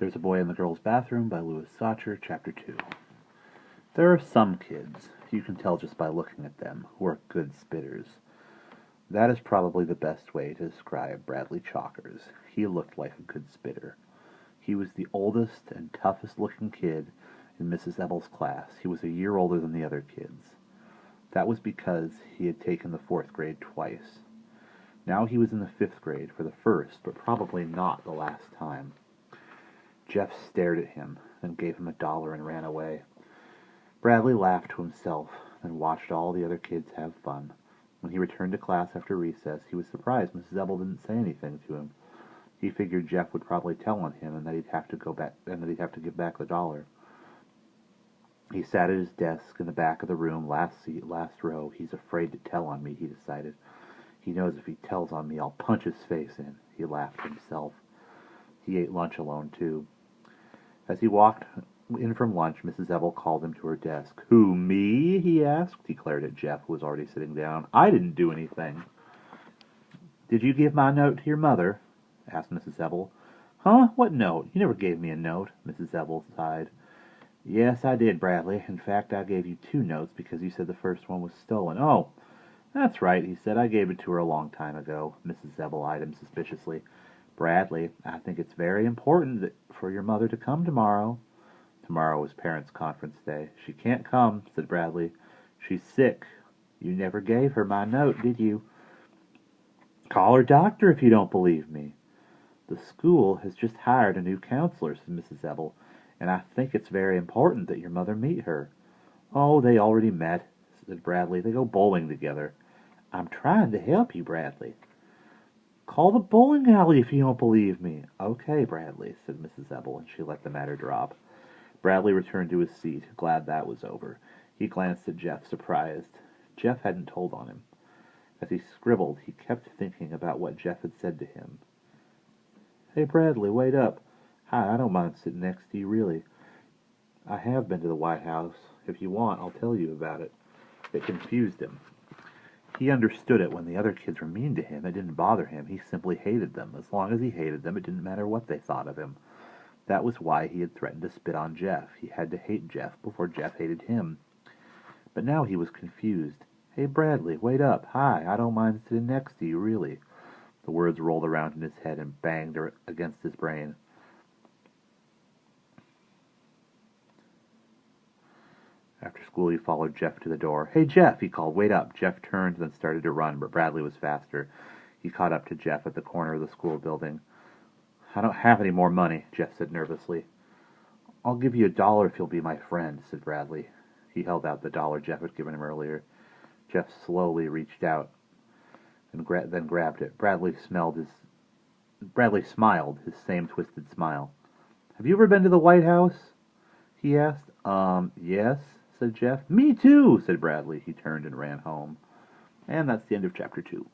There's a Boy in the Girl's Bathroom by Sachar, Chapter 2. There are some kids, you can tell just by looking at them, who are good spitters. That is probably the best way to describe Bradley Chalkers. He looked like a good spitter. He was the oldest and toughest looking kid in Mrs. Ebel's class. He was a year older than the other kids. That was because he had taken the 4th grade twice. Now he was in the 5th grade for the first, but probably not the last time. Jeff stared at him, then gave him $1 and ran away. Bradley laughed to himself, then watched all the other kids have fun. When he returned to class after recess, he was surprised Mrs. Ebel didn't say anything to him. He figured Jeff would probably tell on him and that he'd have to give back the $1. He sat at his desk in the back of the room, last seat, last row. He's afraid to tell on me, he decided. He knows if he tells on me, I'll punch his face in. He laughed to himself. He ate lunch alone, too. As he walked in from lunch, Mrs. Ebel called him to her desk. "Who, me?" he asked. He glared at Jeff, who was already sitting down. "I didn't do anything." "Did you give my note to your mother?" asked Mrs. Ebel. "Huh? What note? You never gave me a note," Mrs. Ebel sighed. "Yes, I did, Bradley. In fact, I gave you 2 notes because you said the first one was stolen." "Oh, that's right," he said. "I gave it to her a long time ago." Mrs. Ebel eyed him suspiciously. "Bradley, I think it's very important for your mother to come tomorrow." Tomorrow was parents' conference day. "She can't come," said Bradley. "She's sick. You never gave her my note, did you?" "Call her doctor if you don't believe me." "The school has just hired a new counselor," said Mrs. Ebel, "and I think it's very important that your mother meet her." "Oh, they already met," said Bradley. "They go bowling together." "I'm trying to help you, Bradley." "Call the bowling alley if you don't believe me." "Okay, Bradley," said Mrs. Ebel, and she let the matter drop. Bradley returned to his seat, glad that was over. He glanced at Jeff, surprised. Jeff hadn't told on him. As he scribbled, he kept thinking about what Jeff had said to him. "Hey, Bradley, wait up. Hi, I don't mind sitting next to you, really. I have been to the White House. If you want, I'll tell you about it." It confused him. He understood it when the other kids were mean to him. It didn't bother him. He simply hated them. As long as he hated them, it didn't matter what they thought of him. That was why he had threatened to spit on Jeff. He had to hate Jeff before Jeff hated him. But now he was confused. "Hey, Bradley, wait up. Hi, I don't mind sitting next to you, really." The words rolled around in his head and banged against his brain. After school, he followed Jeff to the door. "Hey, Jeff," he called. "Wait up." Jeff turned and then started to run, but Bradley was faster. He caught up to Jeff at the corner of the school building. "I don't have any more money," Jeff said nervously. "I'll give you $1 if you'll be my friend," said Bradley. He held out the $1 Jeff had given him earlier. Jeff slowly reached out and then grabbed it. Bradley smiled, his same twisted smile. "Have you ever been to the White House?" he asked. Yes," said Jeff. "Me too," said Bradley. He turned and ran home. And that's the end of Chapter 2.